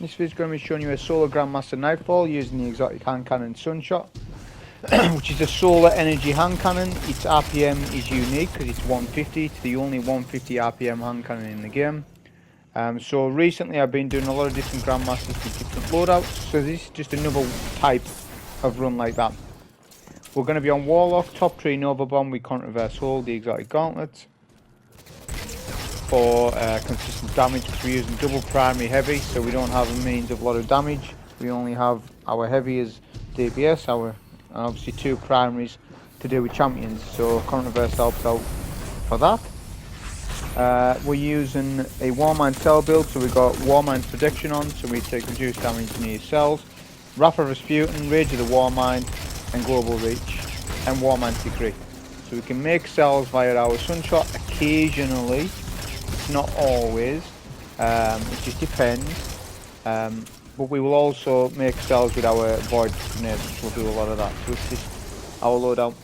This video is going to be showing you a solo Grandmaster Nightfall using the exotic hand cannon Sunshot, which is a solar energy hand cannon. Its RPM is unique because it's 150. It's the only 150 RPM hand cannon in the game. So recently I've been doing a lot of different Grandmasters with different loadouts, so this is just another type of run like that. We're going to be on Warlock, top 3 Nova Bomb with Contraverse hold, the exotic Gauntlets. For consistent damage, because we're using double primary heavy, so we don't have a means of a lot of damage. We only have our heavy as DPS, and obviously 2 primaries to do with champions, so Contraverse helps out for that. We're using a Warmind cell build, so we've got Warmind protection on, so we take reduced damage near cells. Wrath of Rasputin, Rage of the Warmind, and Global Reach, and Warmind Decree. So we can make cells via our Sunshot occasionally. Not always, it just depends, but we will also make cells with our Vortex Grenade, which will do a lot of that, so it's just our loadout.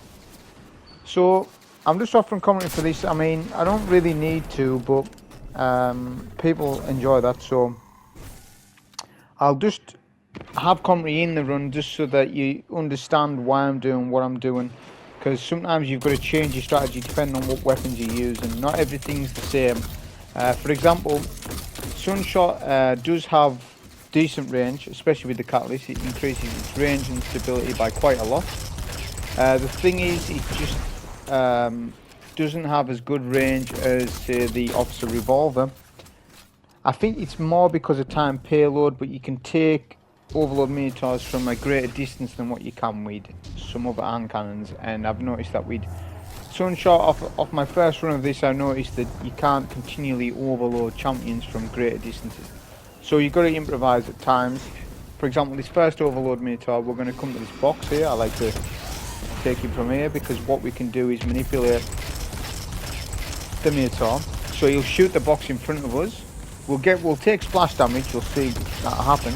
So I'm just offering commentary for this. I mean, I don't really need to, but people enjoy that, so I'll just have commentary in the run just so that you understand why I'm doing what I'm doing, because sometimes you've got to change your strategy depending on what weapons you use, and not everything's the same. For example, Sunshot does have decent range, especially with the catalyst. It increases its range and stability by quite a lot. The thing is, it just doesn't have as good range as, say, the Officer Revolver. I think it's more because of time payload, but you can take Overload Minotaurs from a greater distance than what you can with some other hand cannons, and I've noticed that with Sunshot, off my first run of this, I noticed that you can't continually overload champions from greater distances. So you've got to improvise at times. For example, this first overload Minotaur, we're going to come to this box here. I like to take it from here because what we can do is manipulate the Minotaur. So he'll shoot the box in front of us. We'll take splash damage, you'll see that happen.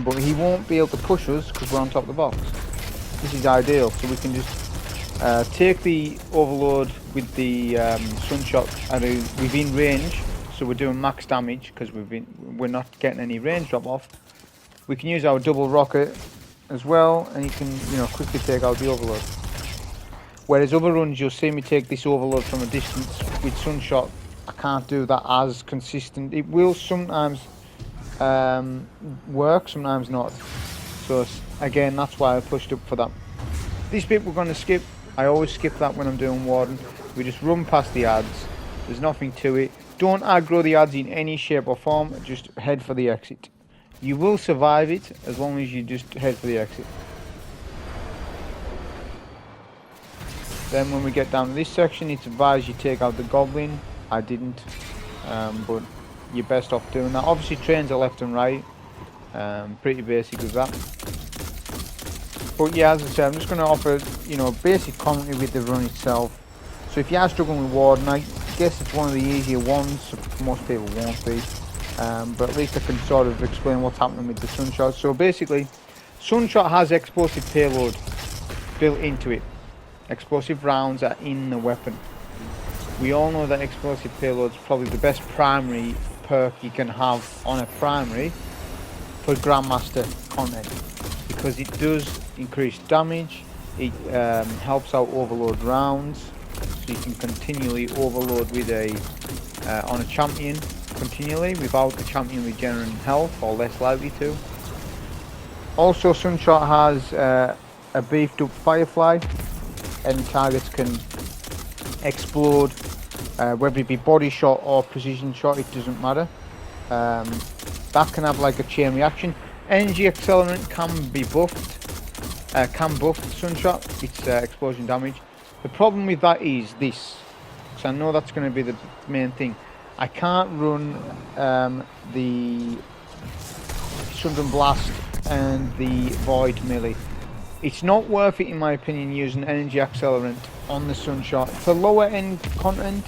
But he won't be able to push us because we're on top of the box. This is ideal, so we can just take the overload with the Sunshot within range, so we're doing max damage because we're not getting any range drop off. We can use our double rocket as well, and you can quickly take out the overload. Whereas other runs you'll see me take this overload from a distance. With Sunshot I can't do that as consistent. It will sometimes work, sometimes not. So again, that's why I pushed up for that. This bit we're going to skip. I always skip that when I'm doing Warden. We just run past the ads. There's nothing to it. Don't aggro the ads in any shape or form. Just head for the exit. You will survive it as long as you just head for the exit. Then when we get down to this section, it's advised you take out the Goblin. I didn't, but you're best off doing that. Obviously trains are left and right. Pretty basic with that. But yeah, as I said, I'm just going to offer, basic commentary with the run itself. So if you are struggling with Warden, I guess it's one of the easier ones, so most people won't be. But at least I can sort of explain what's happening with the Sunshot. So basically, Sunshot has explosive payload built into it. Explosive rounds are in the weapon. We all know that explosive payload is probably the best primary perk you can have on a primary for Grandmaster content, because it does increase damage. It helps out overload rounds, so you can continually overload with on a champion continually without the champion regenerating health, or less likely to. Also, Sunshot has a beefed up Firefly, and targets can explode, whether it be body shot or precision shot, it doesn't matter. That can have like a chain reaction. Energy accelerant can be buffed. Can buff Sunshot, its explosion damage. The problem with that is this, so I know that's going to be the main thing. I can't run the Sudden Blast and the Void melee. It's not worth it in my opinion using energy accelerant on the Sunshot. For lower end content,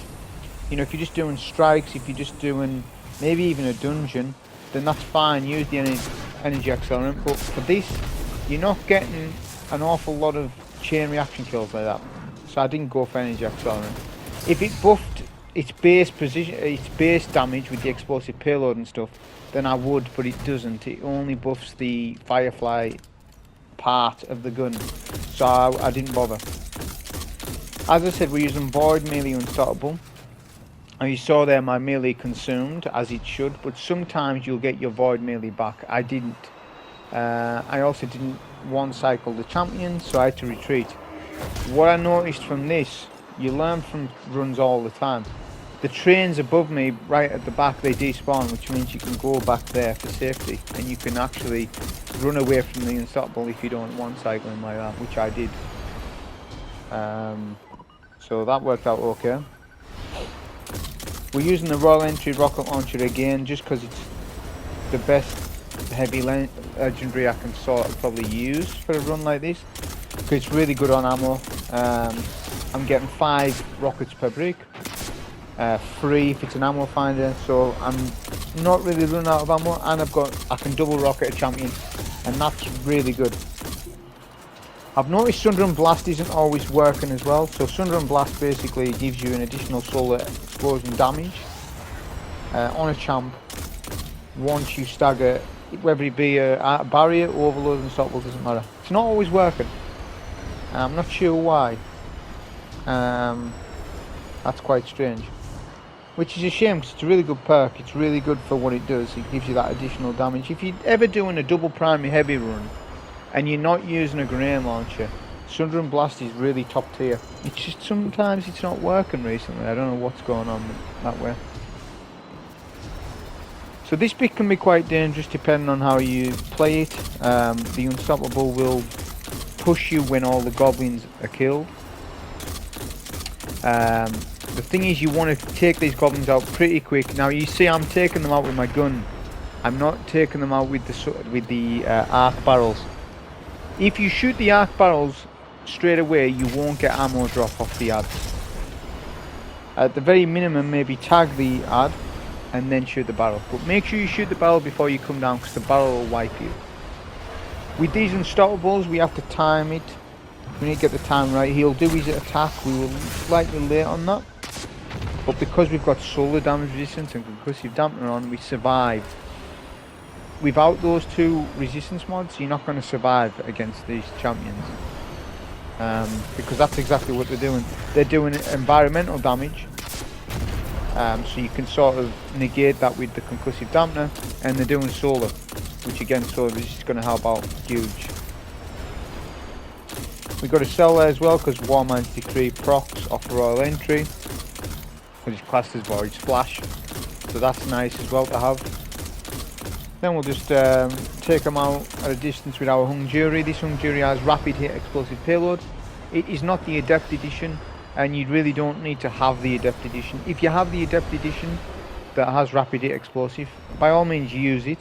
if you're just doing strikes, if you're just doing maybe even a dungeon, then that's fine, use the energy accelerant. But for this, you're not getting an awful lot of chain reaction kills like that, so I didn't go for energy accelerant. If it buffed its base position, its base damage with the explosive payload and stuff, then I would, but it doesn't. It only buffs the Firefly part of the gun, so I didn't bother. As I said, we're using Void Melee Unstoppable. And you saw there my melee consumed, as it should, but sometimes you'll get your Void Melee back. I didn't. I also didn't one-cycle the champion, so I had to retreat. What I noticed from this, you learn from runs all the time. The trains above me, right at the back, they despawn, which means you can go back there for safety, and you can actually run away from the Unstoppable if you don't one-cycle him like that, which I did. So that worked out okay. We're using the Royal Entry Rocket Launcher again, just because it's the best heavy legendary I can sort of probably use for a run like this, because it's really good on ammo. I'm getting 5 rockets per brick, 3 if it's an ammo finder, so I'm not really running out of ammo, and I can double rocket a champion, and that's really good. I've noticed Sunder and Blast isn't always working as well, so Sunder and Blast basically gives you an additional solar explosion damage on a champ once you stagger, whether it be a barrier, overload, unstoppable, doesn't matter. It's not always working. I'm not sure why. That's quite strange. Which is a shame, because it's a really good perk. It's really good for what it does. It gives you that additional damage. If you're ever doing a double primary heavy run, and you're not using a grenade launcher, Sunder and Blast is really top tier. It's just sometimes it's not working recently. I don't know what's going on that way. So this bit can be quite dangerous depending on how you play it. The Unstoppable will push you when all the goblins are killed. The thing is, you want to take these goblins out pretty quick. Now you see I'm taking them out with my gun. I'm not taking them out with the arc barrels. If you shoot the arc barrels straight away, you won't get ammo drop off the ads. At the very minimum, maybe tag the ad and then shoot the barrel. But make sure you shoot the barrel before you come down, because the barrel will wipe you. With these Unstoppables, we have to time it. We need to get the time right. He'll do his attack. We were slightly late on that. But because we've got solar damage resistance and concussive dampener on, we survive. Without those 2 resistance mods, you're not going to survive against these champions. Because that's exactly what they're doing. They're doing environmental damage. So you can sort of negate that with the concussive dampener. And they're doing solar, which again, solar is just going to help out huge. We've got a cell there as well, because Warmind's decree procs off Royal Entry. Because it's classed as Void Splash. So that's nice as well to have. Then we'll just take them out at a distance with our Hung Jury. This Hung Jury has rapid hit explosive payload. It is not the Adept Edition, and you really don't need to have the Adept Edition. If you have the Adept Edition that has rapid hit explosive, by all means use it,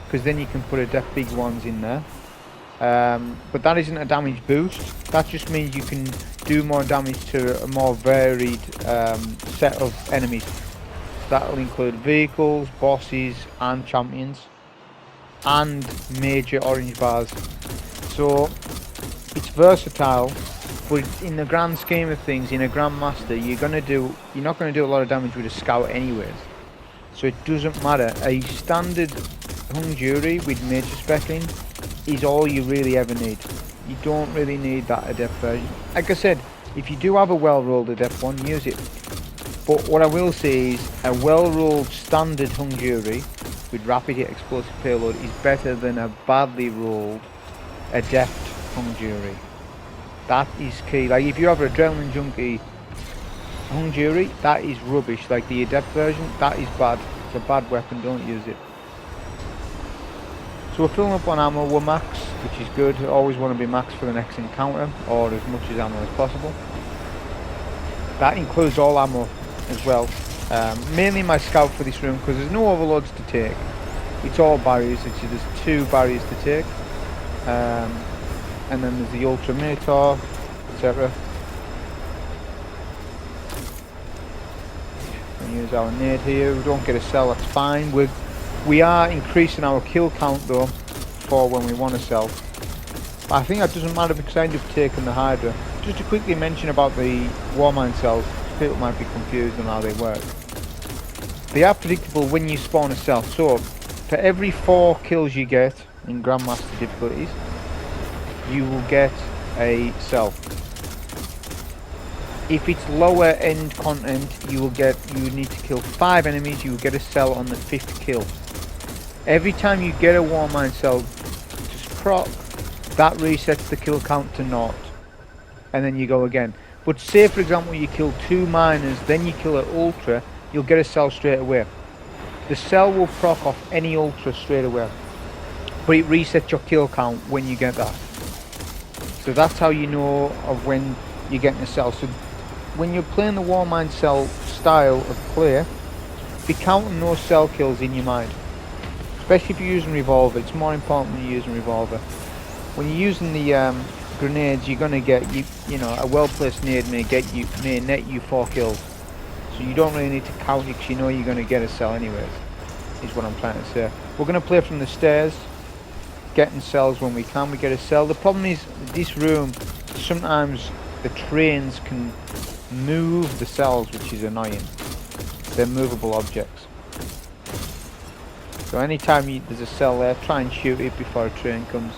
because then you can put Adept Big Ones in there. But that isn't a damage boost. That just means you can do more damage to a more varied set of enemies. That will include vehicles, bosses, and champions, and major orange bars. So it's versatile, but in the grand scheme of things, in a Grandmaster, you're not going to do a lot of damage with a scout anyways. So it doesn't matter. A standard Hung Jury with major speccing is all you really ever need. You don't really need that Adept version. Like I said, if you do have a well-rolled Adept one, use it. But what I will say is, a well-rolled standard Hung Jury with rapid hit explosive payload is better than a badly rolled Adept Hung Jury. That is key. Like if you have an Adrenaline Junkie Hung Jury, that is rubbish. Like the Adept version, that is bad. It's a bad weapon, don't use it. So we're filling up on ammo, we're max, which is good. I always want to be max for the next encounter, or as much as ammo as possible. That includes all ammo as well. Mainly my scout for this room, because there's no overloads to take. It's all barriers, there's 2 barriers to take. And then there's the Ultra Minotaur, etc. We use our nade here. We don't get a cell, that's fine. We are increasing our kill count though for when we want to sell. I think that doesn't matter because I end up taking the Hydra. Just to quickly mention about the Warmind cells. people might be confused on how they work. They are predictable when you spawn a cell. So for every 4 kills you get in Grandmaster difficulties, you will get a cell. If it's lower end content, you need to kill 5 enemies, you will get a cell on the 5th kill. Every time you get a Warmind cell to proc, that resets the kill count to 0. And then you go again. But say for example you kill 2 miners, then you kill an ultra, you'll get a cell straight away. The cell will proc off any ultra straight away. But it resets your kill count when you get that. So that's how you know of when you're getting a cell. So when you're playing the Warmind cell style of play, be counting those cell kills in your mind. Especially if you're using revolver, it's more important when you're using revolver. When you're using the grenades, you're gonna get you know, a well-placed nade may net you 4 kills. So you don't really need to count it because you know you're gonna get a cell anyways. Is what I'm trying to say. We're gonna play from the stairs, getting cells when we can. We get a cell. The problem is this room. Sometimes the trains can move the cells, which is annoying. They're movable objects. So anytime there's a cell there, try and shoot it before a train comes.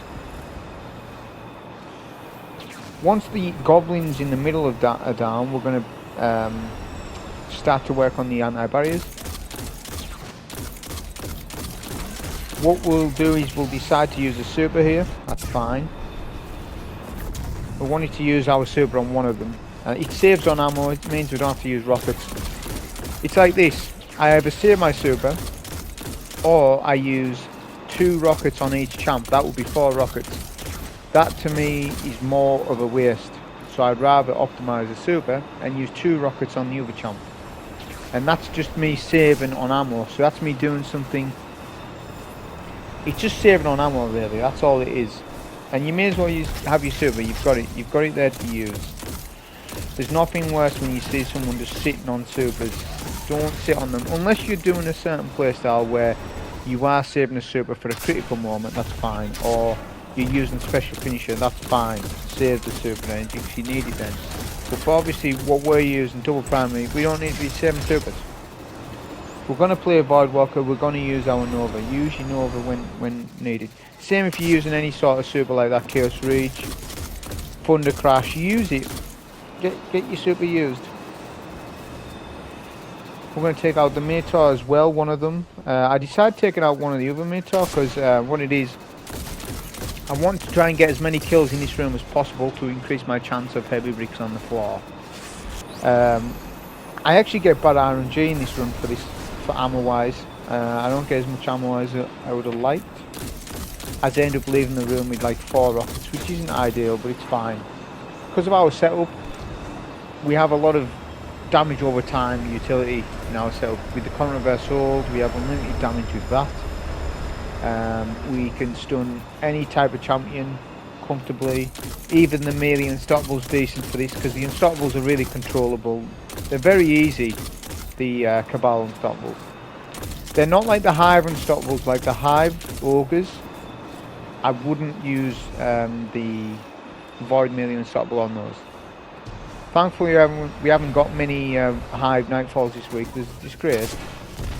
Once the goblins in the middle of that are down, we're going to start to work on the anti-barriers. What we'll do is we'll decide to use a super here. That's fine. We wanted to use our super on one of them. It saves on ammo, it means we don't have to use rockets. It's like this, I either save my super, or I use 2 rockets on each champ. That would be 4 rockets. That to me is more of a waste. So I'd rather optimise a super and use 2 rockets on the other champ. And that's just me saving on ammo, so that's me doing something. It's just saving on ammo really, that's all it is. And you may as well have your super, you've got it there to use. There's nothing worse when you see someone just sitting on supers. Don't sit on them, unless you're doing a certain playstyle where you are saving a super for a critical moment, that's fine. Or you're using special finisher, that's fine. Save the super energy if you need it then. But for obviously what we're using, double primary, we don't need to be saving supers. We're going to play a Void Walker, we're going to use our Nova. Use your Nova when needed. Same if you're using any sort of super like that, Chaos Reach, Thunder Crash, use it. Get your super used. We're going to take out the Mator as well, one of them. I decided taking out one of the other Mator because what it is, I want to try and get as many kills in this room as possible to increase my chance of heavy bricks on the floor. I actually get bad RNG in this room for ammo wise. I don't get as much ammo as I would have liked. As I end up leaving the room with like 4 rockets, which isn't ideal, but it's fine. Because of our setup, we have a lot of damage over time utility in our setup. With the Contraverse hold, we have unlimited damage with that. We can stun any type of champion comfortably. Even the melee unstoppables decent for this because the unstoppables are really controllable. They're very easy, the Cabal unstoppables. They're not like the Hive unstoppables, like the Hive ogres. I wouldn't use the Void melee unstoppable on those. Thankfully we haven't got many Hive Nightfalls this week. There's Disgrace,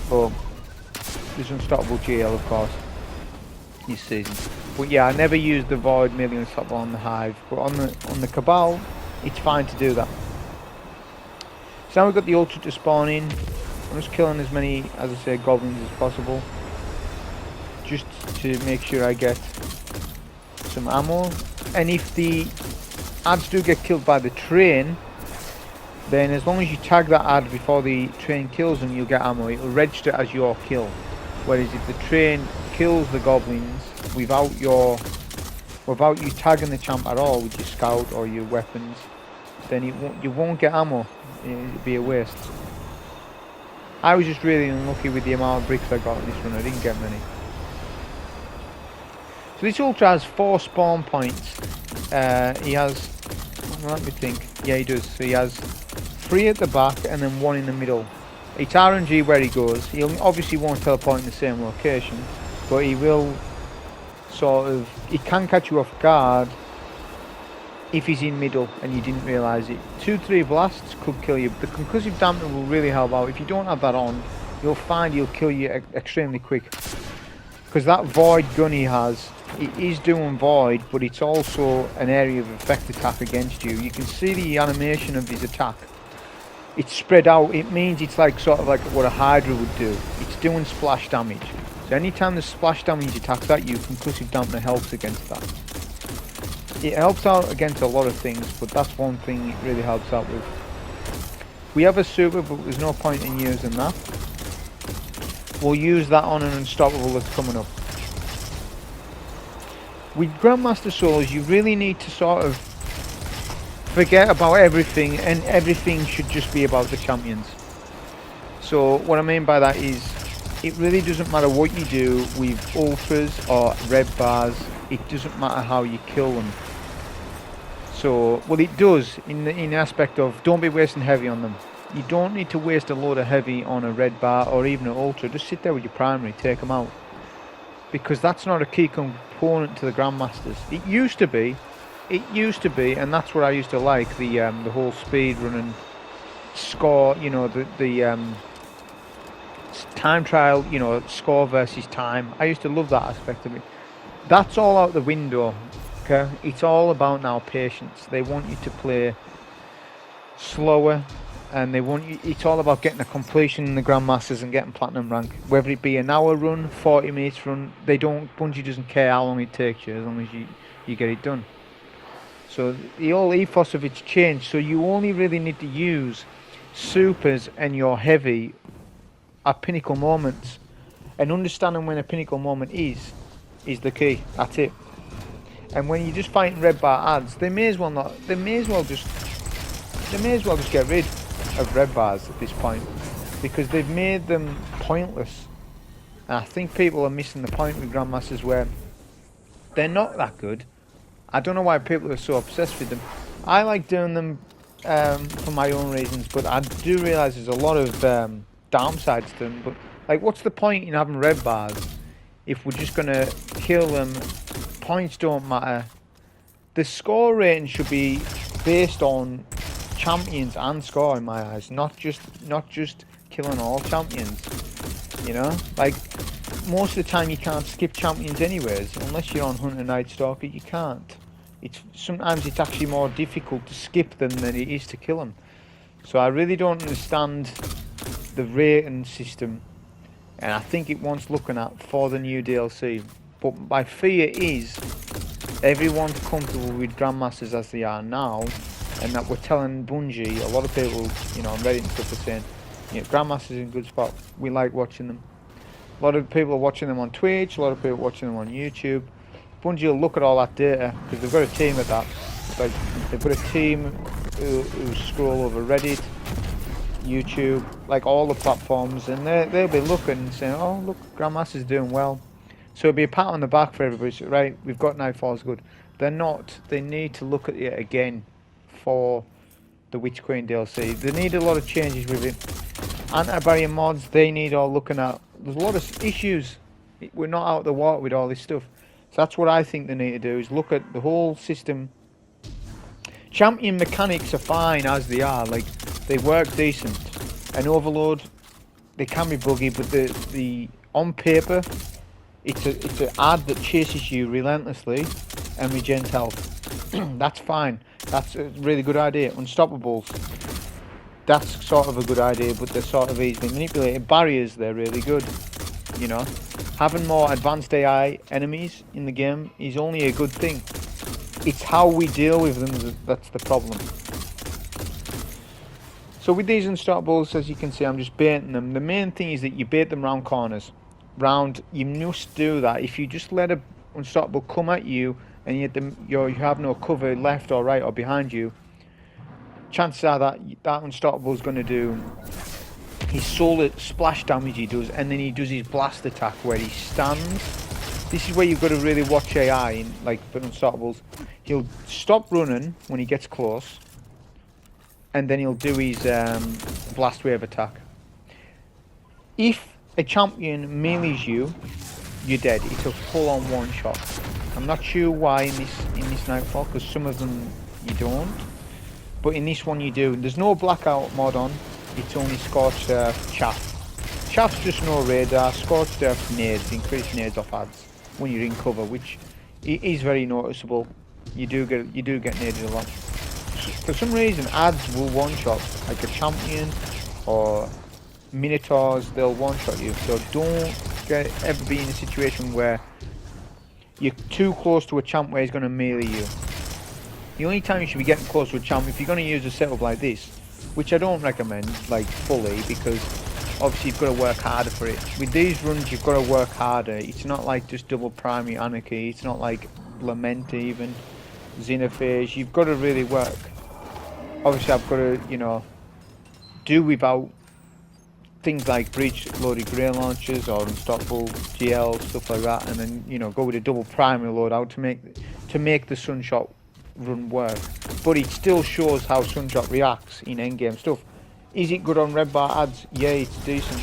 but there's Unstoppable GL of course this season. But yeah, I never used the Void melee unstoppable on the Hive, but on the Cabal it's fine to do that. So now we've got the Ultra to spawn in. I'm just killing as many, as I say, goblins as possible, just to make sure I get some ammo. And if the ads do get killed by the train, then as long as you tag that ad before the train kills them, you'll get ammo. It will register as your kill. Whereas if the train kills the goblins without you tagging the champ at all with your scout or your weapons, then you won't get ammo. It'd be a waste. I was just really unlucky with the amount of bricks I got in this run. I didn't get many. So this Ultra has 4 spawn points. He has, let me think, yeah he does, so he has 3 at the back and then 1 in the middle. It's RNG where he goes. He obviously won't teleport in the same location, but he will sort of, he can catch you off guard if he's in middle and you didn't realise it. 2-3 blasts could kill you. The concussive dampener will really help out. If you don't have that on, you'll find he'll kill you extremely quick. Because that void gun he has, it is doing void, but it's also an area of effect attack against you. You can see the animation of his attack. It's spread out. It means it's like sort of like what a Hydra would do. It's doing splash damage. So anytime the splash damage attacks at you, concussive dampener helps against that. It helps out against a lot of things, but that's one thing it really helps out with. We have a super, but there's no point in using that. We'll use that on an unstoppable that's coming up. With Grandmaster Solos, you really need to sort of forget about everything, and everything should just be about the champions. So what I mean by that is, it really doesn't matter what you do with ultras or red bars. It doesn't matter how you kill them. So, well, it does in the aspect of don't be wasting heavy on them. You don't need to waste a load of heavy on a red bar or even an ultra. Just sit there with your primary, take them out, because that's not a key component to the Grandmasters. It used to be, and that's what I used to like, the whole speed running score. You know, the time trial. You know, score versus time. I used to love that aspect of it. That's all out the window. Okay, it's all about now patience. They want you to play slower, and they want you. It's all about getting a completion in the Grandmasters and getting platinum rank. Whether it be an hour run, 40 minutes run, Bungie doesn't care how long it takes you, as long as you get it done. So the whole ethos of it's changed. So you only really need to use supers and your heavy at pinnacle moments, and understanding when a pinnacle moment is the key. That's it. And when you're just fighting red bar ads, they may as well just get rid of red bars at this point, because they've made them pointless. And I think people are missing the point with Grandmasters, where they're not that good. I don't know why people are so obsessed with them. I like doing them for my own reasons, but I do realise there's a lot of downsides to them. But like, what's the point in having red bars if we're just gonna kill them? Points don't matter. The score rating should be based on champions and score, in my eyes, not just killing all champions. You know, like most of the time you can't skip champions anyways, unless you're on Hunter Night Stalker. You can't. Sometimes it's actually more difficult to skip them than it is to kill them. So I really don't understand the rating system, and I think it wants looking at for the new DLC. But my fear is everyone's comfortable with Grandmasters as they are now, and that we're telling Bungie, a lot of people, you know, on Reddit and stuff, are saying, you know, Grandmasters in a good spot. We like watching them. A lot of people are watching them on Twitch, a lot of people are watching them on YouTube. Bungie will look at all that data, because they've got a team at that. Like, they've got a team who scroll over Reddit, YouTube, like all the platforms, and they'll be looking and saying, oh, look, Grandmaster's doing well. So it'll be a pat on the back for everybody. So, right, we've got Nightfall's good. They're not. They need to look at it again for the Witch Queen DLC. They need a lot of changes with it. Anti-barrier mods, they need all looking at. There's a lot of issues. We're not out of the water with all this stuff. So that's what I think they need to do, is look at the whole system. Champion mechanics are fine as they are. Like, they work decent. And Overload, they can be buggy, but the on paper, it's an ad that chases you relentlessly and regens health. That's fine. That's a really good idea. Unstoppables, that's sort of a good idea, but they're sort of easily manipulated. Barriers, they're really good. You know, having more advanced AI enemies in the game is only a good thing. It's how we deal with them that's the problem. So with these unstoppables, as you can see, I'm just baiting them. The main thing is that you bait them round corners. You must do that. If you just let an unstoppable come at you and you have no cover left or right or behind you, chances are that unstoppable is going to do his solar splash damage he does, and then he does his blast attack where he stands. This is where you've got to really watch AI in, like, for unstoppables. He'll stop running when he gets close, and then he'll do his blast wave attack. If a champion melees you, you're dead. It's a full-on one shot. I'm not sure why in this Nightfall, because some of them you don't. But in this one you do. There's no blackout mod on. It's only Scorched Earth, Chaff. Chaff's just no radar. Scorched Earth nades, increased nades off ads when you're in cover, which is very noticeable. You do get naded a lot. For some reason, ads will one-shot, like a champion or minotaurs. They'll one-shot you. So don't ever be in a situation where you're too close to a champ where he's going to melee you. The only time you should be getting close to a champ, if you're going to use a setup like this, which I don't recommend, like, fully, because obviously you've got to work harder for it. With these runs, you've got to work harder. It's not like just double primary Anarchy. It's not like Lament even, Xenophage. You've got to really work. Obviously, I've got to, you know, do without things like breach loaded grain launchers or unstoppable GL, stuff like that, and then, you know, go with a double primary loadout to make the Sunshot run work. But it still shows how Sunshot reacts in endgame stuff. Is it good on red bar ads? Yeah, it's decent.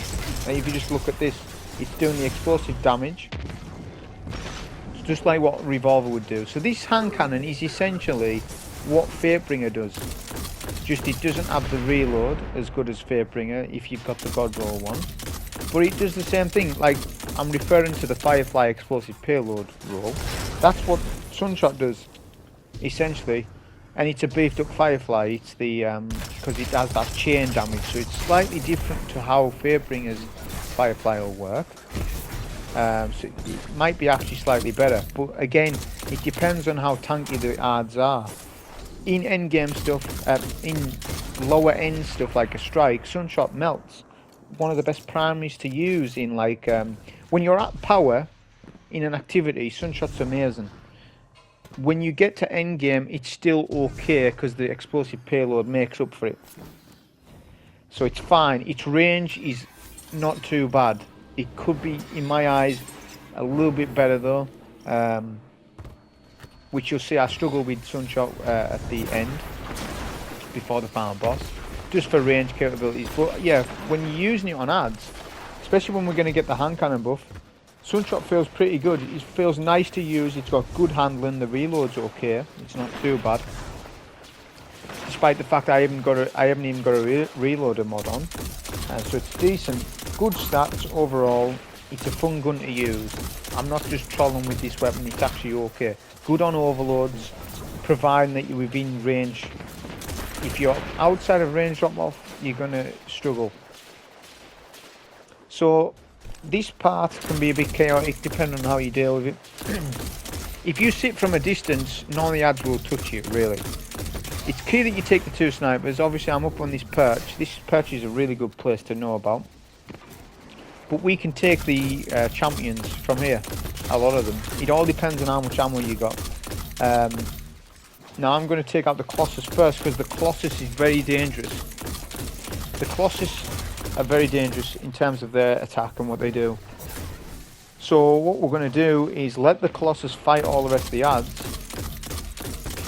And if you just look at this, it's doing the explosive damage, just like what Revolver would do. So this hand cannon is essentially what Fatebringer does. Just it doesn't have the reload as good as Fatebringer if you've got the God Roll one. But it does the same thing. Like, I'm referring to the Firefly explosive payload roll. That's what Sunshot does, essentially. And it's a beefed up Firefly. It's the because it has that chain damage, so it's slightly different to how Fatebringer's Firefly will work. So it might be actually slightly better, but again, it depends on how tanky the ads are. In endgame stuff, in lower end stuff like a strike, Sunshot melts. One of the best primaries to use in, like, when you're at power in an activity, Sunshot's amazing. When you get to endgame, it's still okay because the explosive payload makes up for it. So it's fine. Its range is not too bad. It could be, in my eyes, a little bit better though. Which you'll see I struggle with Sunshot at the end, before the final boss, just for range capabilities. But yeah, when you're using it on ads, especially when we're going to get the hand cannon buff, Sunshot feels pretty good. It feels nice to use. It's got good handling. The reload's okay. It's not too bad, despite the fact I haven't even got a reloader mod on. So it's decent. Good stats overall. It's a fun gun to use. I'm not just trolling with this weapon. It's actually okay. Good on overloads, providing that you're within range. If you're outside of range drop off, you're gonna struggle. So this part can be a bit chaotic depending on how you deal with it. If you sit from a distance, none of the ads will touch you, really. It's key that you take the two snipers. Obviously, I'm up on this perch. This perch is a really good place to know about. But we can take the champions from here, a lot of them. It all depends on how much ammo you got. Now I'm going to take out the Colossus first, because the Colossus is very dangerous. The Colossus are very dangerous in terms of their attack and what they do. So what we're going to do is let the Colossus fight all the rest of the ads.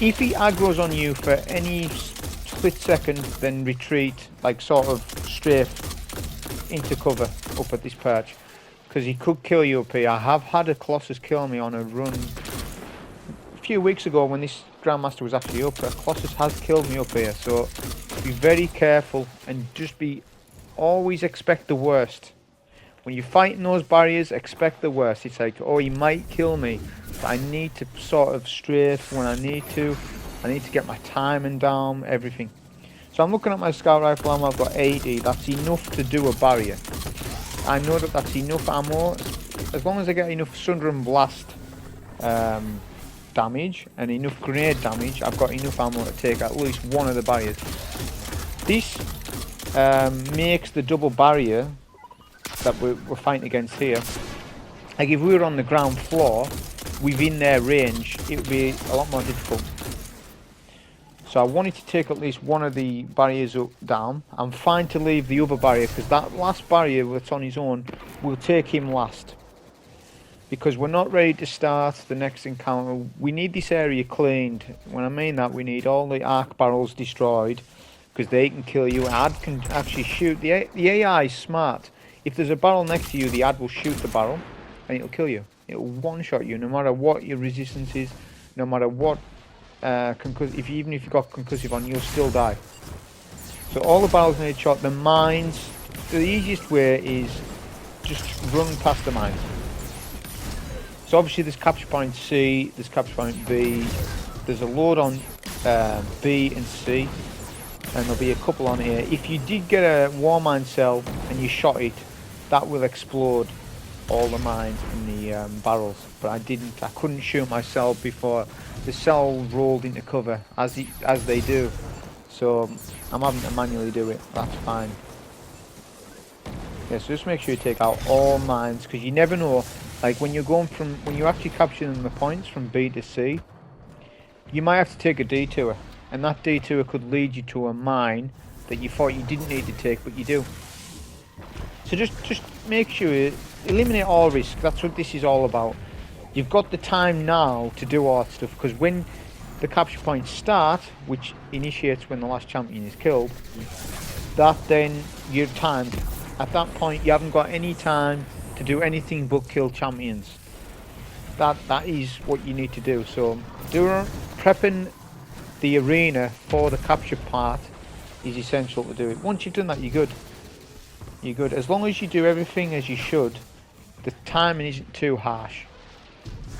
If he aggroes on you for any split second, then retreat, like sort of strafe into cover up at this perch, because he could kill you up here. I have had a Colossus kill me on a run a few weeks ago when this Grandmaster was actually up. A Colossus has killed me up here, so be very careful and just always expect the worst. When you're fighting those barriers, expect the worst. It's like, oh, he might kill me, but I need to sort of strafe when I need to. I need to get my timing down, everything. So I'm looking at my scout rifle ammo. I've got 80. That's enough to do a barrier. I know that that's enough ammo. As long as I get enough Sunder and Blast damage and enough grenade damage, I've got enough ammo to take at least one of the barriers. This makes the double barrier that we're fighting against here, like if we were on the ground floor within their range, it would be a lot more difficult. So I wanted to take at least one of the barriers down. I'm fine to leave the other barrier, because that last barrier that's on his own will take him last, because we're not ready to start the next encounter. We need this area cleaned. When I mean that, we need all the arc barrels destroyed, because they can kill you. Ad can actually shoot. The AI is smart. If there's a barrel next to you, the ad will shoot the barrel and it'll kill you. It'll one-shot you no matter what your resistance is, no matter what even if you got concussive on, you'll still die. So all the barrels need shot. The mines, the easiest way is just run past the mines. So obviously there's capture point C, there's capture point B, there's a load on B and C, and there'll be a couple on here. If you did get a Warmind cell and you shot it, that will explode all the mines in the barrels. But I couldn't shoot my cell before the cell rolled into cover, as they do. So I'm having to manually do it. That's fine. Yeah, so just make sure you take out all mines, because you never know. Like when you're actually capturing the points from B to C, you might have to take a detour, and that detour could lead you to a mine that you thought you didn't need to take, but you do. So just make sure you eliminate all risk. That's what this is all about. You've got the time now to do all that stuff, because when the capture points start, which initiates when the last champion is killed, that then you're timed. At that point, you haven't got any time to do anything but kill champions. That is what you need to do. So prepping the arena for the capture part is essential to do it. Once you've done that, you're good. You're good. As long as you do everything as you should, the timing isn't too harsh.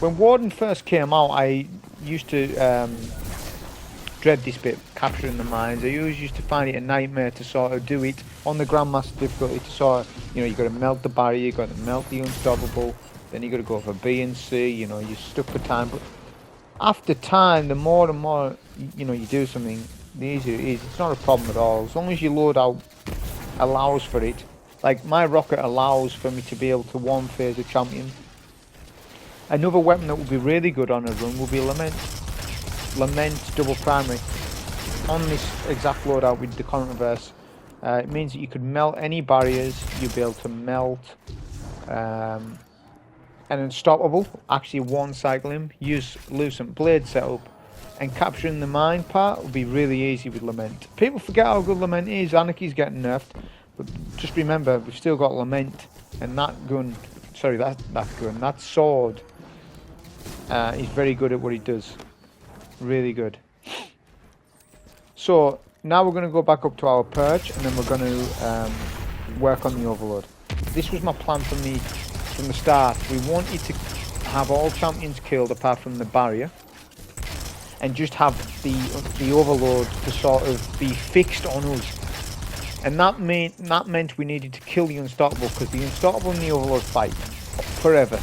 When Warden first came out, I used to dread this bit, capturing the mines. I always used to find it a nightmare to sort of do it on the Grandmaster difficulty, to sort of, you got to melt the barrier, you got to melt the unstoppable, then you got to go for B and C, you're stuck for time. But after time, the more and more, you do something, the easier it is. It's not a problem at all, as long as your loadout allows for it. Like my rocket allows for me to be able to one phase a champion. Another weapon that would be really good on a run will be Lament. Lament double primary. On this exact loadout with the Contraverse, it means that you could melt any barriers, you'll be able to melt an unstoppable, actually one cycle him, use Lucent Blade setup, and capturing the mine part will be really easy with Lament. People forget how good Lament is. Anarchy's getting nerfed, but just remember, we've still got Lament, and that sword is very good at what he does. Really good. So now we're going to go back up to our perch, and then we're going to work on the overload. This was my plan from the start. We wanted to have all champions killed apart from the barrier, and just have the overload to sort of be fixed on us. And that meant we needed to kill the unstoppable, because the unstoppable and the overload fight forever.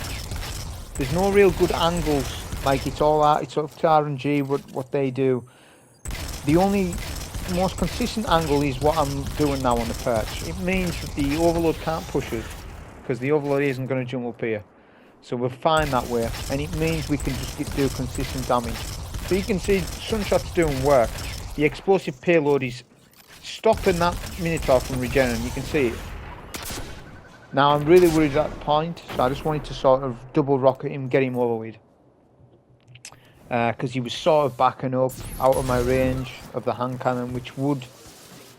There's no real good angles. Like it's up to RNG what they do. The only most consistent angle is what I'm doing now on the perch. It means that the overload can't push us, because the overload isn't going to jump up here. So we're fine that way, and it means we can just do consistent damage. So you can see Sunshot's doing work. The explosive payload is stopping that Minotaur from regenerating. You can see it. Now I'm really worried at that point, so I just wanted to sort of double rocket him, get him over with. Because he was sort of backing up out of my range of the hand cannon, which would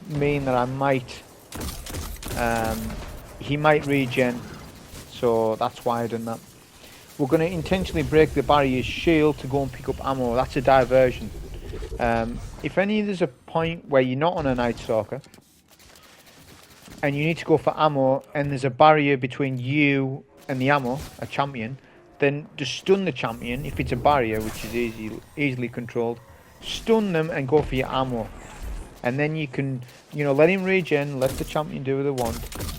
mean that I might, he might regen, so that's why I done that. We're going to intentionally break the barrier's shield to go and pick up ammo. That's a diversion. If there's a point where you're not on a Night Stalker and you need to go for ammo, and there's a barrier between you and the ammo, a champion, then just stun the champion. If it's a barrier, which is easily controlled, stun them and go for your ammo, and then you can let him regen, let the champion do what they want,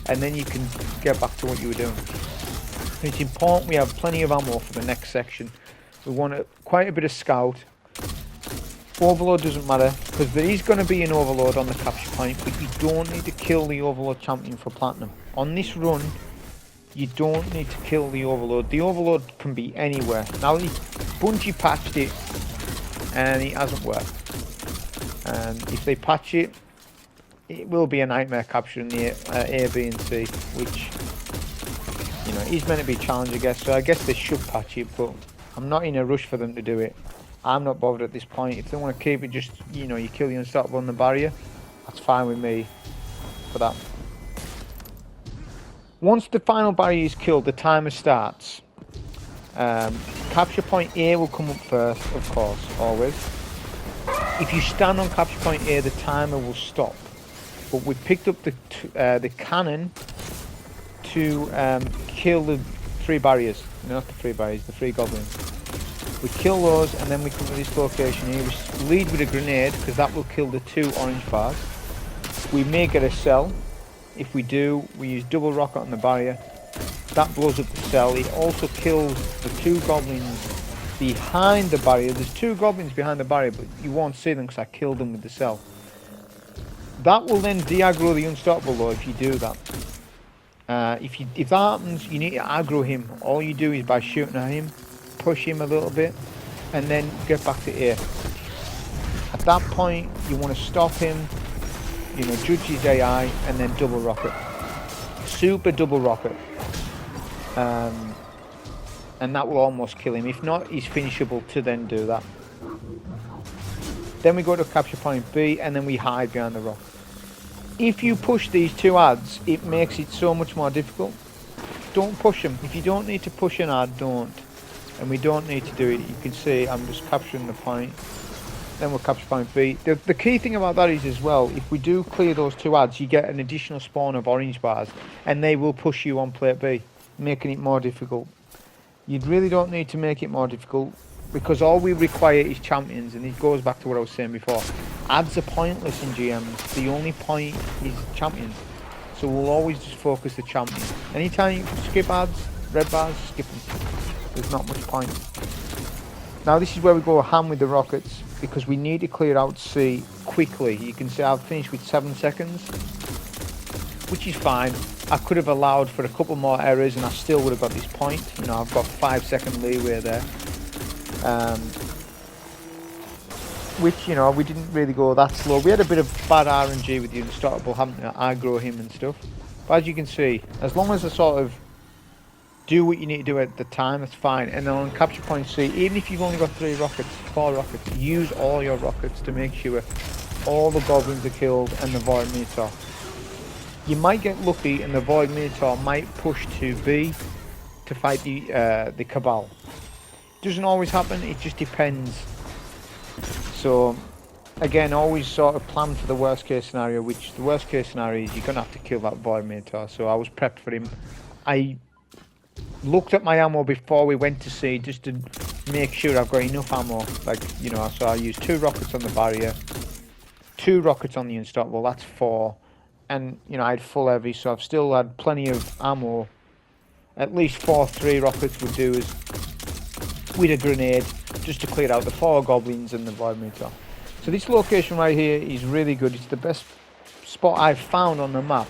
and then you can get back to what you were doing. It's important we have plenty of ammo for the next section. We want quite a bit of scout. Overload doesn't matter, because there is going to be an overload on the capture point, but you don't need to kill the overload champion for platinum. On this run, you don't need to kill the overload. The overload can be anywhere. Now, Bungie patched it, and it hasn't worked. And if they patch it, it will be a nightmare capturing the A, B, and C, which is meant to be a challenge, I guess. So I guess they should patch it, but I'm not in a rush for them to do it. I'm not bothered at this point. If they want to keep it, just you kill the unstoppable on the barrier, that's fine with me for that. Once the final barrier is killed, the timer starts. Capture point A will come up first, of course, always. If you stand on capture point A, the timer will stop. But we picked up the cannon to kill the 3 barriers. No, not the 3 barriers, the 3 goblins. We kill those, and then we come to this location here. We lead with a grenade, because that will kill the 2 orange bars. We may get a cell. If we do, we use double rocket on the barrier. That blows up the cell. It also kills the 2 goblins behind the barrier. There's 2 goblins behind the barrier, but you won't see them because I killed them with the cell. That will then de-aggro the unstoppable though if you do that. If that happens, you need to aggro him. All you do is by shooting at him, push him a little bit, and then get back to A. At that point, you want to stop him, you know, judge his AI, and then double rocket. Super double rocket. And that will almost kill him. If not, he's finishable to then do that. Then we go to capture point B, and then we hide behind the rock. If you push these 2 adds, it makes it so much more difficult. Don't push them. If you don't need to push an add, don't. And we don't need to do it. You can see I'm just capturing the point. Then we'll capture point B. The key thing about that is as well, if we do clear those 2 adds, you get an additional spawn of orange bars, and they will push you on plate B, making it more difficult. You really don't need to make it more difficult, because all we require is champions, and it goes back to what I was saying before. Adds are pointless in GMs. The only point is champions. So we'll always just focus the champions. Anytime you can skip adds, red bars, skip them. There's not much point. Now this is where we go ham with the rockets, because we need to clear out C quickly. You can see I've finished with 7 seconds, which is fine. I could have allowed for a couple more errors and I still would have got this point. You know, I've got 5-second leeway there. Which, you know, we didn't really go that slow. We had a bit of bad RNG with the unstoppable, having to aggro him and stuff. But as you can see, as long as I sort of do what you need to do at the time, that's fine. And then on capture point C, even if you've only got 3 rockets, 4 rockets, use all your rockets to make sure all the goblins are killed and the Void Minotaur. You might get lucky and the Void Minotaur might push to B to fight the Cabal. Doesn't always happen, it just depends. So again, always sort of plan for the worst case scenario, which the worst case scenario is you're gonna have to kill that Void Minotaur. So I was prepped for him. I looked at my ammo before we went to sea just to make sure I've got enough ammo, like, you know, so I used 2 rockets on the barrier, 2 rockets on the unstoppable, that's 4, and you know, I had full heavy, so I've still had plenty of ammo. At least 4 3 rockets would do as with a grenade, just to clear out the 4 goblins and the Void Minotaur. So this location right here is really good. It's the best spot I've found on the map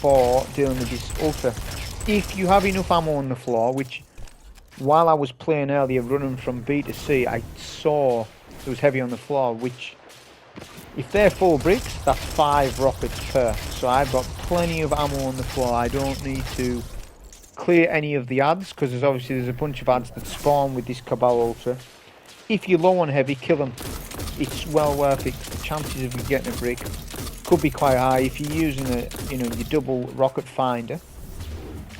for dealing with this ultra. If you have enough ammo on the floor, which while I was playing earlier running from B to C, I saw there was heavy on the floor, which if they're full bricks, that's 5 rockets per. So I've got plenty of ammo on the floor. I don't need to clear any of the adds, because there's a bunch of adds that spawn with this Cabal ultra. If you're low on heavy, kill them. It's well worth it. The chances of you getting a brick could be quite high if you're using your double rocket finder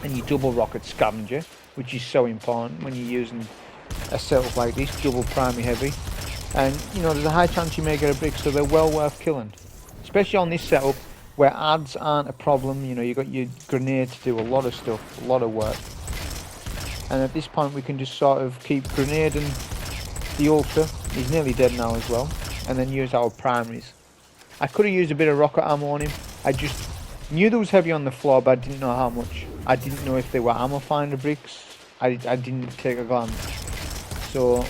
and your double rocket scavenger, which is so important when you're using a setup like this, double primary heavy. And you know, there's a high chance you may get a brick, so they're well worth killing, especially on this setup where adds aren't a problem. You know, you got your grenade to do a lot of stuff, a lot of work, and at this point we can just sort of keep grenading the ultra. He's nearly dead now as well, and then use our primaries. I could have used a bit of rocket ammo on him. I just knew there was heavy on the floor, but I didn't know how much. I didn't know if they were ammo finder bricks. I didn't take a glance, so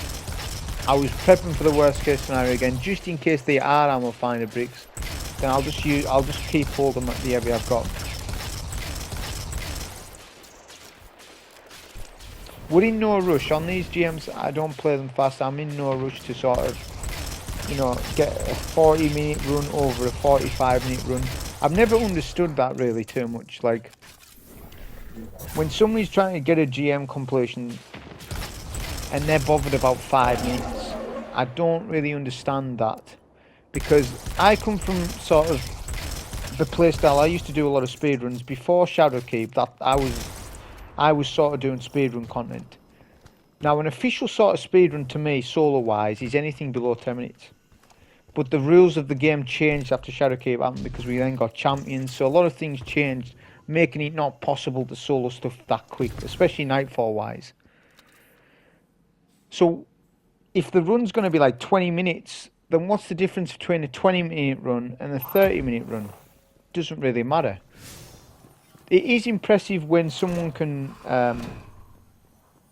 I was prepping for the worst case scenario again, just in case they are ammo finder bricks. Then I'll just keep holding the heavy I've got. We're in no rush on these GMs. I don't play them fast. I'm in no rush to sort of, you know, get a 40-minute run over a 45-minute run. I've never understood that really too much. Like, when somebody's trying to get a GM completion and they're bothered about 5 minutes, I don't really understand that, because I come from sort of the playstyle. I used to do a lot of speedruns before Shadowkeep. That I was sort of doing speedrun content. Now, an official sort of speedrun to me, solo wise, is anything below 10 minutes. But the rules of the game changed after Shadowkeep happened because we then got champions. So a lot of things changed, making it not possible to solo stuff that quick, especially Nightfall wise. So if the run's going to be like 20 minutes, then what's the difference between a 20-minute run and a 30-minute run? Doesn't really matter. It is impressive when someone can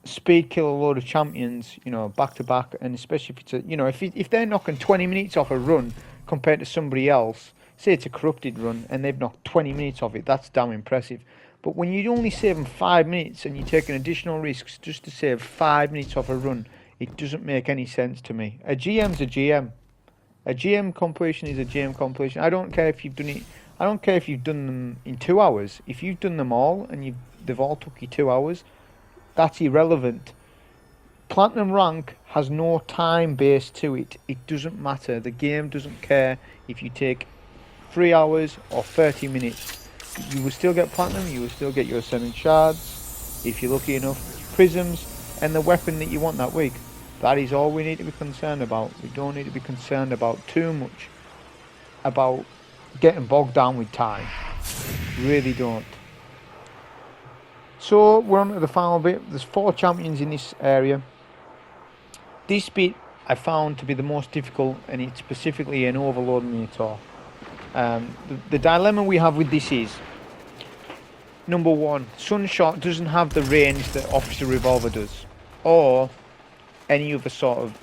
speed kill a load of champions, you know, back to back, and especially if it's a, you know, if they're knocking 20 minutes off a run compared to somebody else, say it's a corrupted run and they've knocked 20 minutes off it, that's damn impressive. But when you're only saving 5 minutes and you're taking additional risks just to save 5 minutes off a run, it doesn't make any sense to me. A GM's a GM. A GM completion is a GM completion. I don't care if you've done it. I don't care if you've done them in 2 hours. If you've done them all and they've all took you 2 hours, that's irrelevant. Platinum rank has no time base to it. It doesn't matter. The game doesn't care if you take 3 hours or 30 minutes. You will still get platinum. You will still get your ascendant shards, if you're lucky enough, prisms, and the weapon that you want that week. That is all we need to be concerned about. We don't need to be concerned about too much about getting bogged down with time. Really don't. So we're on to the final bit. There's 4 champions in this area. This bit I found to be the most difficult, and it's specifically an overload minotaur. The dilemma we have with this is, number 1, Sunshot doesn't have the range that Officer Revolver does, or any other sort of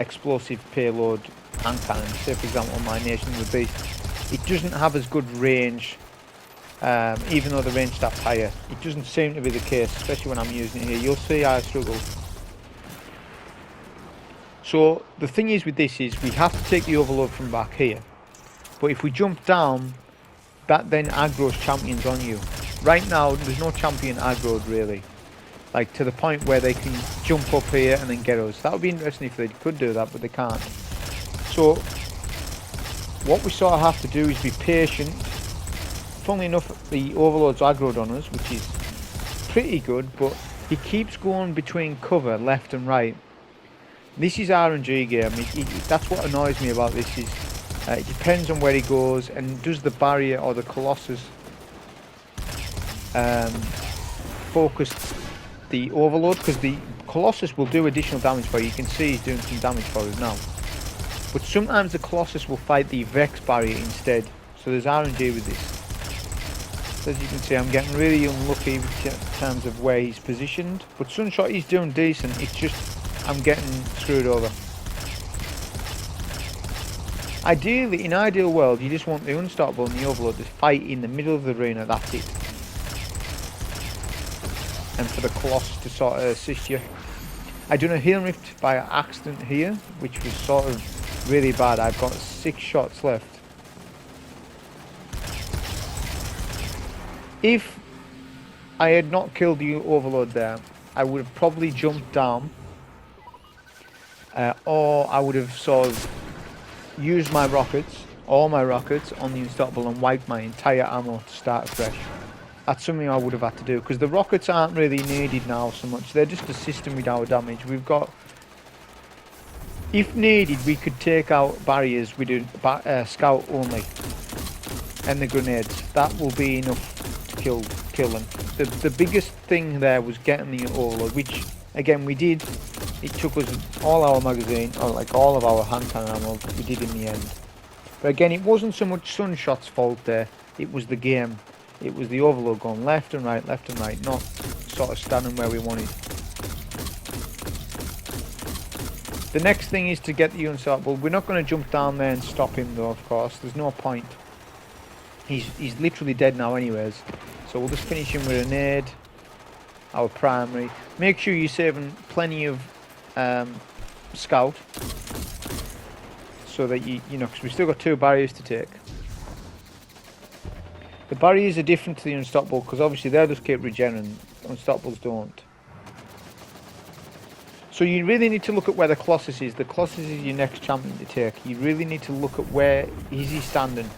explosive payload hand cannon. Say for example my Nation of the Beast, it doesn't have as good range. Even though the range stat's higher, it doesn't seem to be the case, especially when I'm using it here. You'll see I struggle. So the thing is with this is we have to take the overload from back here, but if we jump down, that then aggroes champions on you. Right now there's no champion aggroed really, like to the point where they can jump up here and then get us. That would be interesting if they could do that, but they can't. So what we sort of have to do is be patient. Funnily enough, the overload's aggroed on us, which is pretty good, but he keeps going between cover left and right. This is RNG game. That's what annoys me about this is it depends on where he goes, and does the barrier or the Colossus focus the overload, because the Colossus will do additional damage for you. You can see he's doing some damage for us now, but sometimes the Colossus will fight the Vex barrier instead, so there's RNG with this. So as you can see, I'm getting really unlucky in terms of where he's positioned, but Sunshot is doing decent. It's just I'm getting screwed over. Ideally, in ideal world, you just want the Unstoppable and the Overload to fight in the middle of the arena. That's it. And for the Colossus to sort of assist you. I done a healing rift by accident here, which was sort of really bad. I've got 6 shots left. If I had not killed the Overload there, I would have probably jumped down, or I would have sort of used my rockets, all my rockets, on the Unstoppable and wiped my entire ammo to start fresh. That's something I would have had to do, because the rockets aren't really needed now so much. They're just assisting with our damage. We've got, if needed, we could take out barriers with a scout only, and the grenades. That will be enough to kill them. The biggest thing there was getting the Overload, which again we did. It took us all our magazine, or like all of our hand cannon ammo, we did in the end. But again, it wasn't so much Sunshot's fault there, it was the game. It was the Overload going left and right, not sort of standing where we wanted. The next thing is to get the Unstoppable. We're not going to jump down there and stop him though, of course, there's no point. He's literally dead now anyways, so we'll just finish him with a nade, our primary. Make sure you're saving plenty of scout, so that you know, because we've still got 2 barriers to take. The barriers are different to the Unstoppable, because obviously they just keep regenerating, Unstoppables don't. So you really need to look at where the Colossus is. The Colossus is your next champion to take. You really need to look at where is he standing.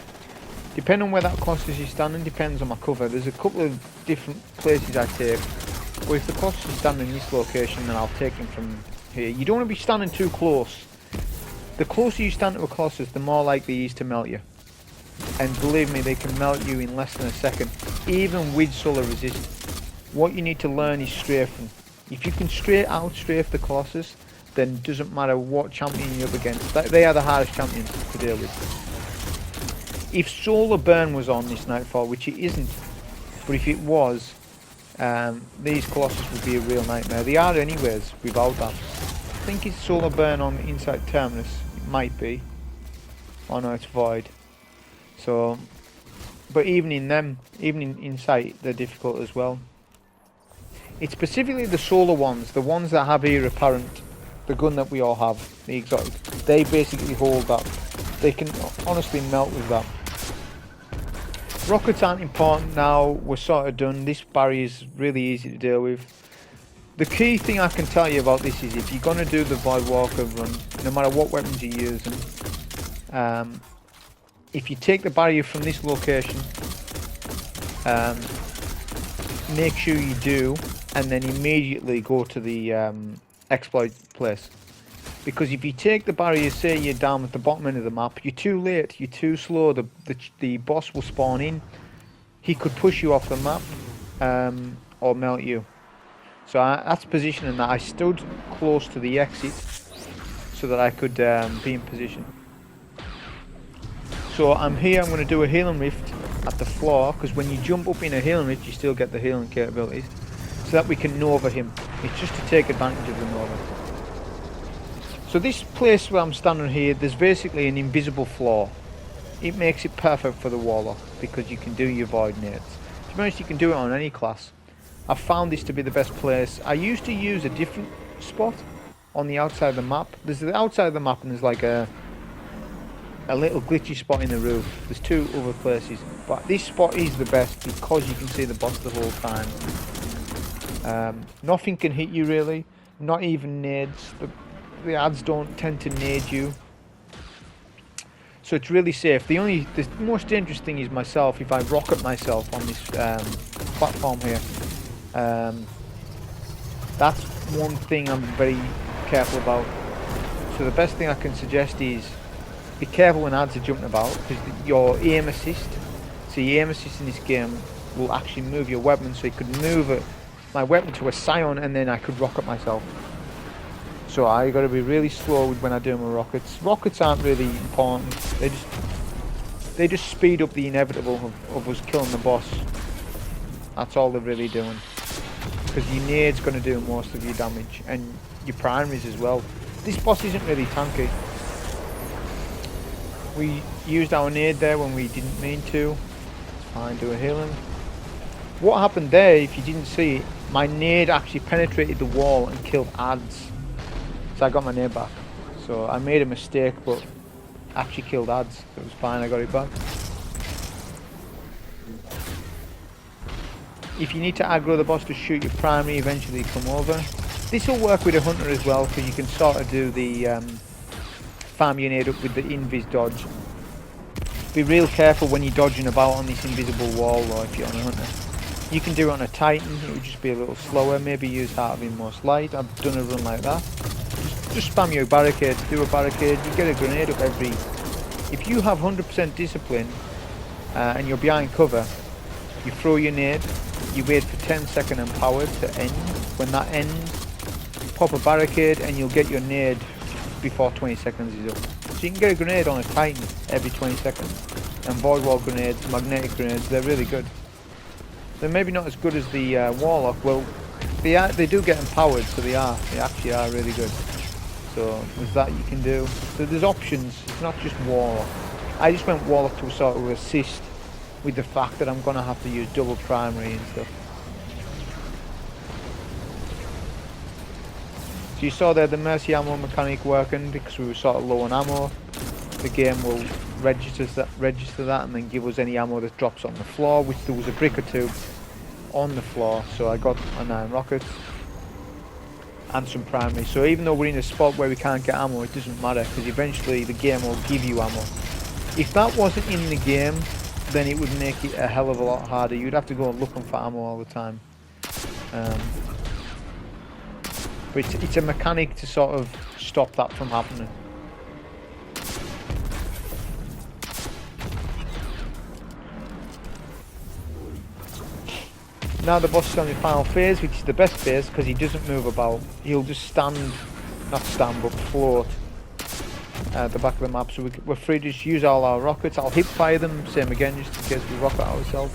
Depending on where that Colossus is standing depends on my cover. There's a couple of different places I take, but if the Colossus is standing in this location, then I'll take him from here. You don't want to be standing too close, The closer you stand to a Colossus, the more likely he is to melt you. And believe me, they can melt you in less than a second, even with solar resist. What you need to learn is strafing. If you can outstrafe the Colossus, then it doesn't matter what champion you're up against. They are the hardest champions to deal with. If solar burn was on this Nightfall, which it isn't, but if it was, these Colossus would be a real nightmare. They are anyways without that. I think it's solar burn on the inside terminus. It might be. Oh no, it's void. So, but even in them, even in insight, they're difficult as well. It's specifically the solar ones, the ones that have Heir Apparent, the gun that we all have, the exotic. They basically hold that. They can honestly melt with that. Rockets aren't important now. We're sort of done. This barrier is really easy to deal with. The key thing I can tell you about this is if you're going to do the Void Walker run, no matter what weapons you're using, if you take the barrier from this location, make sure you do, and then immediately go to the exploit place. Because if you take the barrier, say you're down at the bottom end of the map, you're too late, you're too slow, the boss will spawn in, he could push you off the map, or melt you. So that's positioning that. I stood close to the exit so that I could be in position. So I'm here, I'm going to do a healing rift at the floor, because when you jump up in a healing rift you still get the healing capabilities, so that we can Nova him. It's just to take advantage of the Nova. So this place where I'm standing here, there's basically an invisible floor. It makes it perfect for the Warlock, because you can do your void nades. To be honest, you can do it on any class. I've found this to be the best place. I used to use a different spot on the outside of the map. There's the outside of the map and there's like a little glitchy spot in the roof. There's two other places, but this spot is the best because you can see the boss the whole time. Nothing can hit you really, not even nades. The ads don't tend to nade you, so it's really safe. The most dangerous thing is myself. If I rocket myself on this platform here, that's one thing I'm very careful about. So the best thing I can suggest is be careful when ads are jumping about, because your aim assist, so your aim assist in this game will actually move your weapon, so you could move my weapon to a scion and then I could rocket myself. So I got to be really slow when I do my rockets. Rockets aren't really important. They just speed up the inevitable of us killing the boss. That's all they're really doing. Because your nade's going to do most of your damage, and your primaries as well. This boss isn't really tanky. We used our nade there when we didn't mean to. It's fine, do a healing. What happened there, if you didn't see it, my nade actually penetrated the wall and killed ads. So I got my nade back. So I made a mistake, but actually killed ads. It was fine, I got it back. If you need to aggro the boss to shoot your primary, eventually come over. This will work with a hunter as well, because you can sort of do the farm your nade up with the invis dodge. Be real careful when you're dodging about on this invisible wall though, if you're on a hunter. You can do it on a Titan, it would just be a little slower, maybe use Heart of Inmost Light. I've done a run like that. Just spam your barricade, do a barricade, you get a grenade up every... If you have 100% discipline and you're behind cover, you throw your nade, you wait for 10 seconds empowered to end. When that ends, pop a barricade and you'll get your nade before 20 seconds is up. So you can get a grenade on a Titan every 20 seconds. And void wall grenades, magnetic grenades, they're really good. They're maybe not as good as the Warlock. Well, they do get empowered, so they actually are really good. So there's that you can do. So there's options, it's not just Warlock. I just went Warlock to sort of assist with the fact that I'm going to have to use double primary and stuff. So you saw there the Mercy ammo mechanic working because we were sort of low on ammo. The game will register that and then give us any ammo that drops on the floor, which there was a brick or two on the floor, so I got a 9 rockets and some primary. So even though we're in a spot where we can't get ammo, it doesn't matter, because eventually the game will give you ammo. If that wasn't in the game, then it would make it a hell of a lot harder. You'd have to go looking for ammo all the time. But it's a mechanic to sort of stop that from happening. Now the boss is on the final phase, which is the best phase because he doesn't move about. He'll just not stand, but float at the back of the map. So we're free to just use all our rockets. I'll hip fire them, same again, just in case we rocket ourselves.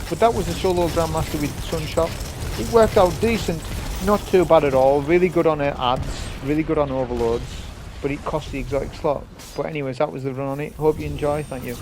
But that was the solo Grandmaster with Sunshot. It worked out decent, not too bad at all. Really good on ads, really good on overloads, but it cost the exotic slot. But anyways, that was the run on it. Hope you enjoy. Thank you.